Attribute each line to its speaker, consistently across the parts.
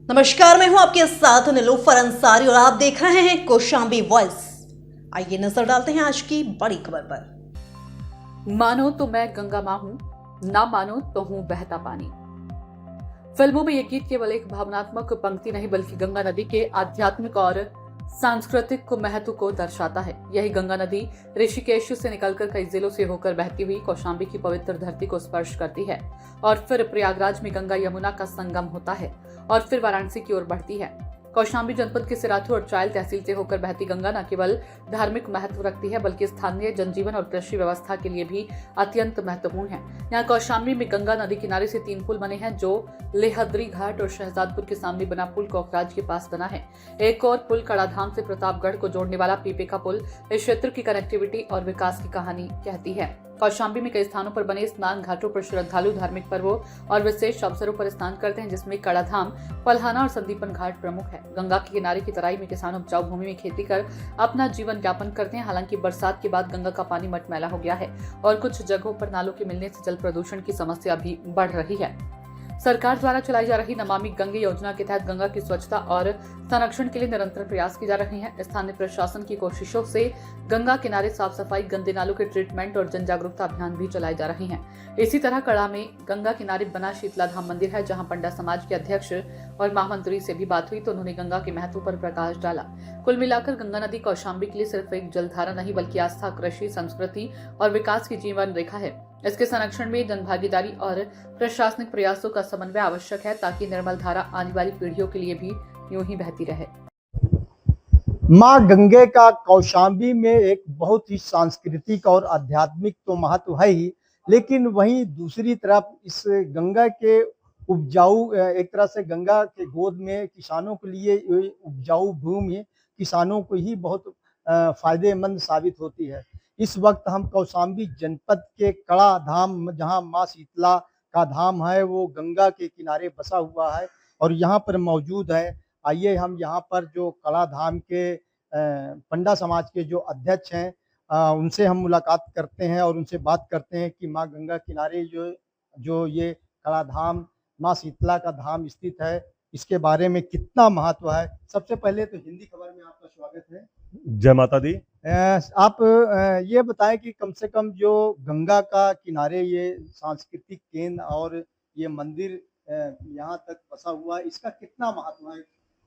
Speaker 1: नमस्कार, मैं हूं आपके साथ नीलोफर अंसारी और आप देख रहे हैं कौशाम्बी वॉइस। आइए नजर डालते हैं आज की बड़ी खबर पर।
Speaker 2: मानो तो मैं गंगा मां हूं, ना मानो तो हूं बहता पानी। फिल्मों में यह गीत केवल एक भावनात्मक पंक्ति नहीं बल्कि गंगा नदी के आध्यात्मिक और सांस्कृतिक महत्व को दर्शाता है। यही गंगा नदी ऋषिकेश से निकलकर कई जिलों से होकर बहती हुई कौशाम्बी की पवित्र धरती को स्पर्श करती है और फिर प्रयागराज में गंगा यमुना का संगम होता है और फिर वाराणसी की ओर बढ़ती है। कौशाम्बी जनपद के सिराथू और चायल तहसील से होकर बहती गंगा न केवल धार्मिक महत्व रखती है बल्कि स्थानीय जनजीवन और कृषि व्यवस्था के लिए भी अत्यंत महत्वपूर्ण है। यहाँ कौशाम्बी में गंगा नदी किनारे से 3 पुल बने हैं, जो लेहद्री घाट और शहजादपुर के सामने बना पुल कोकराज के पास बना है। एक और पुल कड़ाधाम से प्रतापगढ़ को जोड़ने वाला पीपे का पुल इस क्षेत्र की कनेक्टिविटी और विकास की कहानी कहती है। कौशाम्बी में कई स्थानों पर बने स्नान घाटों पर श्रद्धालु धार्मिक पर्वों और विशेष अवसरों पर स्नान करते हैं, जिसमें कड़ाधाम, पलहाना और संदीपन घाट प्रमुख है। गंगा के किनारे की तराई में किसान उपजाऊ भूमि में खेती कर अपना जीवन यापन करते हैं। हालांकि बरसात के बाद गंगा का पानी मटमैला हो गया है और कुछ जगहों पर नालों के मिलने से जल प्रदूषण की समस्या भी बढ़ रही है। सरकार द्वारा चलाई जा रही नमामि गंगे योजना के तहत गंगा की स्वच्छता और संरक्षण के लिए निरंतर प्रयास किए जा रहे हैं। स्थानीय प्रशासन की कोशिशों से गंगा किनारे साफ सफाई, गंदे नालों के ट्रीटमेंट और जन जागरूकता अभियान भी चलाए जा रहे हैं। इसी तरह कड़ा में गंगा किनारे बना शीतला धाम मंदिर है, जहां पंडा समाज के अध्यक्ष और महामंत्री से भी बात हुई तो उन्होंने गंगा के महत्व पर प्रकाश डाला। कुल मिलाकर गंगा नदी कौशाम्बी के लिए सिर्फ एक जलधारा नहीं बल्कि आस्था, कृषि, संस्कृति और विकास की जीवन रेखा है। इसके संरक्षण में जनभागीदारी और प्रशासनिक प्रयासों का समन्वय आवश्यक है ताकि निर्मल धारा आने वाली पीढ़ियों के लिए भी यूं ही बहती रहे।
Speaker 3: माँ गंगे का कौशाम्बी में एक बहुत ही सांस्कृतिक और आध्यात्मिक तो महत्व है ही, लेकिन वहीं दूसरी तरफ इस गंगा के उपजाऊ, एक तरह से गंगा के गोद में किसानों के लिए ये उपजाऊ भूमि किसानों को ही बहुत फायदेमंद साबित होती है। इस वक्त हम कौशाम्बी जनपद के कड़ा धाम, जहाँ माँ शीतला का धाम है, वो गंगा के किनारे बसा हुआ है और यहाँ पर मौजूद है। आइए हम यहाँ पर जो कड़ा धाम के पंडा समाज के जो अध्यक्ष हैं, उनसे हम मुलाकात करते हैं और उनसे बात करते हैं कि माँ गंगा किनारे जो जो ये कड़ा धाम, माँ शीतला का धाम स्थित है, इसके बारे में कितना महत्व है। सबसे पहले तो हिंदी खबर में आपका स्वागत है।
Speaker 4: जय माता दी।
Speaker 3: आप ये बताएं कि कम से कम जो गंगा का किनारे ये सांस्कृतिक केंद्र और ये मंदिर यहाँ तक बसा हुआ है, इसका कितना महत्व है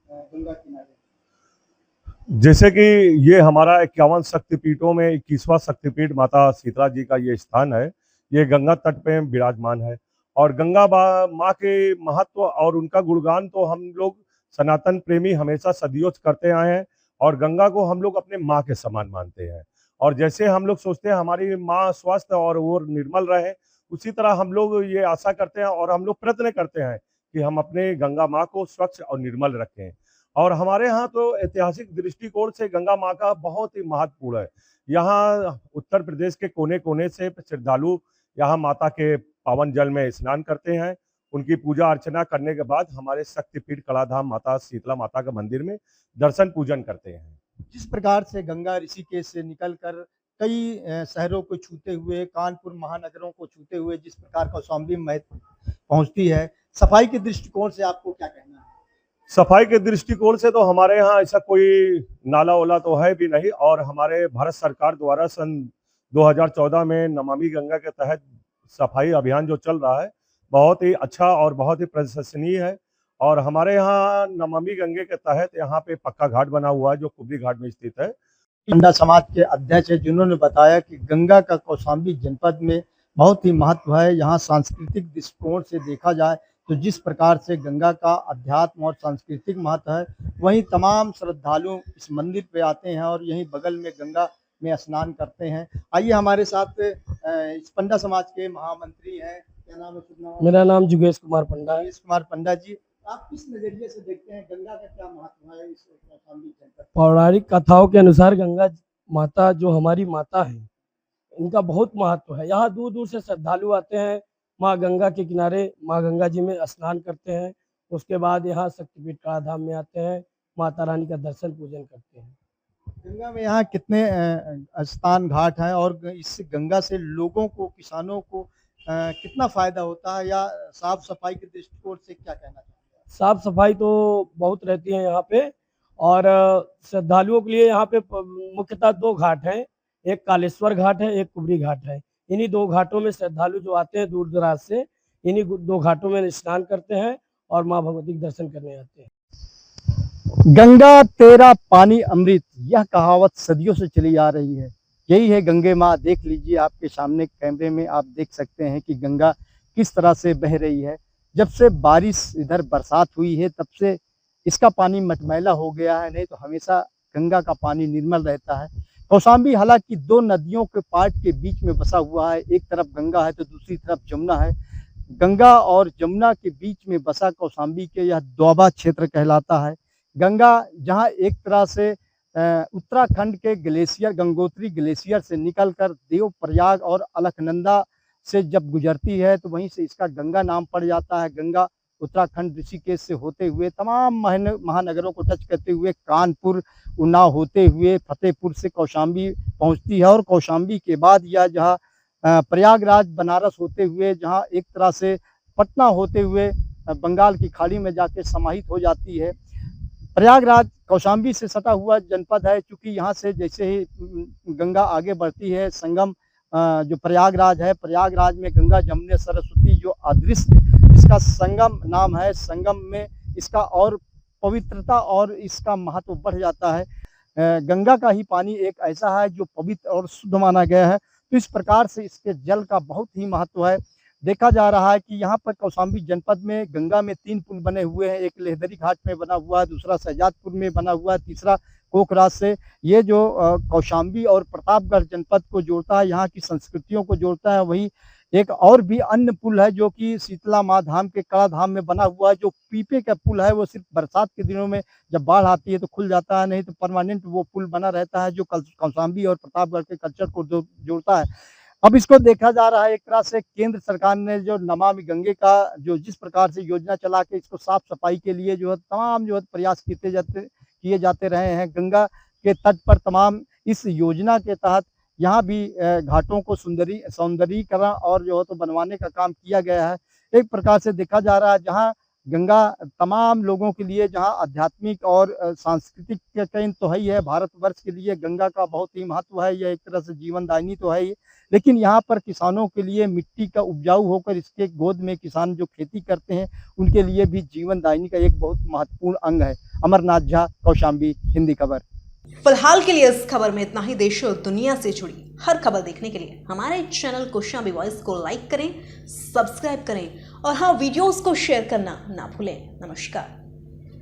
Speaker 3: गंगा किनारे?
Speaker 4: जैसे कि ये हमारा 51 शक्तिपीठों में 21वां शक्तिपीठ माता शीतला जी का ये स्थान है। ये गंगा तट पे विराजमान है और गंगा माँ के महत्व और उनका गुणगान तो हम लोग सनातन प्रेमी हमेशा सदियों से करते आए हैं और गंगा को हम लोग अपने माँ के समान मानते हैं। और जैसे हम लोग सोचते हैं हमारी माँ स्वस्थ और वो निर्मल रहे, उसी तरह हम लोग ये आशा करते हैं और हम लोग प्रयत्न करते हैं कि हम अपने गंगा माँ को स्वच्छ और निर्मल रखें। और हमारे यहाँ तो ऐतिहासिक दृष्टिकोण से गंगा माँ का बहुत ही महत्वपूर्ण है। यहाँ उत्तर प्रदेश के कोने कोने से श्रद्धालु यहाँ माता के पावन जल में स्नान करते हैं। उनकी पूजा अर्चना करने के बाद हमारे शक्तिपीठ कड़ाधाम माता शीतला माता के मंदिर में दर्शन पूजन करते हैं।
Speaker 3: जिस प्रकार से गंगा ऋषिकेश से निकलकर कई शहरों को छूते हुए, कानपुर महानगरों को छूते हुए जिस प्रकार कौशाम्बी में पहुंचती है, सफाई के दृष्टिकोण से आपको क्या कहना है?
Speaker 4: सफाई के दृष्टिकोण से तो हमारे यहाँ ऐसा कोई नाला वाला तो है भी नहीं और हमारे भारत सरकार द्वारा सन 2014 में नमामि गंगा के तहत सफाई अभियान जो चल रहा है बहुत ही अच्छा और बहुत ही प्रशंसनीय है। और हमारे यहाँ नमामि गंगे के तहत यहाँ पे पक्का घाट बना हुआ है जो कुबरी घाट में स्थित है।
Speaker 3: पंडा समाज के अध्यक्ष है, जिन्होंने बताया कि गंगा का कौशाम्बी जनपद में बहुत ही महत्व है। यहाँ सांस्कृतिक दृष्टिकोण से देखा जाए तो जिस प्रकार से गंगा का अध्यात्म और सांस्कृतिक महत्व है, वहीं तमाम श्रद्धालु इस मंदिर पे आते हैं और यहीं बगल में गंगा में स्नान करते हैं। आइए हमारे साथ इस पंडा समाज के महामंत्री हैं, क्या नाम है?
Speaker 5: मेरा नाम जुगेश कुमार पंडा है।
Speaker 3: जुगेश कुमार पंडा जी, आप किस नजरिए से देखते हैं गंगा का क्या महत्व है इस कौशाम्बी जनपद?
Speaker 5: पौराणिक कथाओं के अनुसार गंगा माता जो हमारी माता है, इनका बहुत महत्व है। यहाँ दूर दूर से श्रद्धालु आते हैं, माँ गंगा के किनारे माँ गंगा जी में स्नान करते हैं। उसके बाद यहाँ शक्तिपीठ कड़ाधाम में आते हैं, माता रानी का दर्शन पूजन करते हैं।
Speaker 3: गंगा में यहाँ कितने स्नान घाट हैं और इस गंगा से लोगों को, किसानों को कितना फायदा होता है या साफ सफाई के दृष्टिकोण से क्या कहना चाहते हैं?
Speaker 5: साफ सफाई तो बहुत रहती है यहाँ पे। और श्रद्धालुओं के लिए यहाँ पे मुख्यतः 2 घाट हैं, एक कालेश्वर घाट है, एक कुबरी घाट है। इन्हीं 2 घाटों में श्रद्धालु जो आते हैं दूर दराज से, इन्हीं 2 घाटों में स्नान करते हैं और माँ भगवती के दर्शन करने आते हैं।
Speaker 3: गंगा तेरा पानी अमृत, यह कहावत सदियों से चली आ रही है। यही है गंगे माँ। देख लीजिए, आपके सामने कैमरे में आप देख सकते हैं कि गंगा किस तरह से बह रही है। जब से बारिश इधर बरसात हुई है तब से इसका पानी मटमैला हो गया है, नहीं तो हमेशा गंगा का पानी निर्मल रहता है। कौशाम्बी हालांकि 2 नदियों के पार्ट के बीच में बसा हुआ है, एक तरफ गंगा है तो दूसरी तरफ जमुना है। गंगा और जमुना के बीच में बसा कौशाम्बी के यह दोआबा क्षेत्र कहलाता है। गंगा जहां एक तरह से उत्तराखंड के ग्लेशियर, गंगोत्री ग्लेशियर से निकलकर देवप्रयाग और अलकनंदा से जब गुजरती है तो वहीं से इसका गंगा नाम पड़ जाता है। गंगा उत्तराखंड ऋषिकेश से होते हुए तमाम महानगरों को टच करते हुए कानपुर, उन्नाव होते हुए फतेहपुर से कौशाम्बी पहुंचती है और कौशाम्बी के बाद यह जहाँ प्रयागराज, बनारस होते हुए जहाँ एक तरह से पटना होते हुए बंगाल की खाड़ी में जाके समाहित हो जाती है। प्रयागराज कौशाम्बी से सटा हुआ जनपद है, क्योंकि यहाँ से जैसे ही गंगा आगे बढ़ती है, संगम जो प्रयागराज है, प्रयागराज में गंगा, जमुना, सरस्वती जो अदृश्य इसका संगम नाम है, संगम में इसका और पवित्रता और इसका महत्व बढ़ जाता है। गंगा का ही पानी एक ऐसा है जो पवित्र और शुद्ध माना गया है, तो इस प्रकार से इसके जल का बहुत ही महत्व है। देखा जा रहा है कि यहाँ पर कौशाम्बी जनपद में गंगा में 3 पुल बने हुए हैं, एक लेहदरी घाट में बना हुआ है, दूसरा शहजादपुर में बना हुआ है, तीसरा कोकराज से। ये जो कौशाम्बी और प्रतापगढ़ जनपद को जोड़ता है, यहाँ की संस्कृतियों को जोड़ता है। वही एक और भी अन्य पुल है जो कि शीतला माँ धाम के कड़ा धाम में बना हुआ है, जो पीपे का पुल है। वो सिर्फ बरसात के दिनों में जब बाढ़ आती है तो खुल जाता है, नहीं तो परमानेंट वो पुल बना रहता है, जो कौशाम्बी और प्रतापगढ़ के कल्चर को जोड़ता है। अब इसको देखा जा रहा है एक तरह से केंद्र सरकार ने जो नमामि गंगे का जो जिस प्रकार से योजना चला के इसको साफ सफाई के लिए जो है तमाम जो है प्रयास किए जाते रहे हैं। गंगा के तट पर तमाम इस योजना के तहत यहाँ भी घाटों को सौंदर्यीकरण और जो है तो बनवाने का काम किया गया है। एक प्रकार से देखा जा रहा है जहाँ गंगा तमाम लोगों के लिए, जहाँ आध्यात्मिक और सांस्कृतिक केंद्र तो है ही है, भारतवर्ष के लिए गंगा का बहुत ही महत्व है। यह एक तरह से जीवनदायिनी तो है ही, लेकिन यहाँ पर किसानों के लिए मिट्टी का उपजाऊ होकर इसके गोद में किसान जो खेती करते हैं उनके लिए भी जीवनदायिनी का एक बहुत महत्वपूर्ण अंग है। अमरनाथ झा, कौशाम्बी, हिंदी खबर।
Speaker 1: फिलहाल के लिए इस खबर में इतना ही। देश और दुनिया से जुड़ी हर खबर देखने के लिए हमारे चैनल कौशाम्बी वॉइस को लाइक करें, सब्सक्राइब करें और हाँ, वीडियोस को शेयर करना ना भूलें। नमस्कार।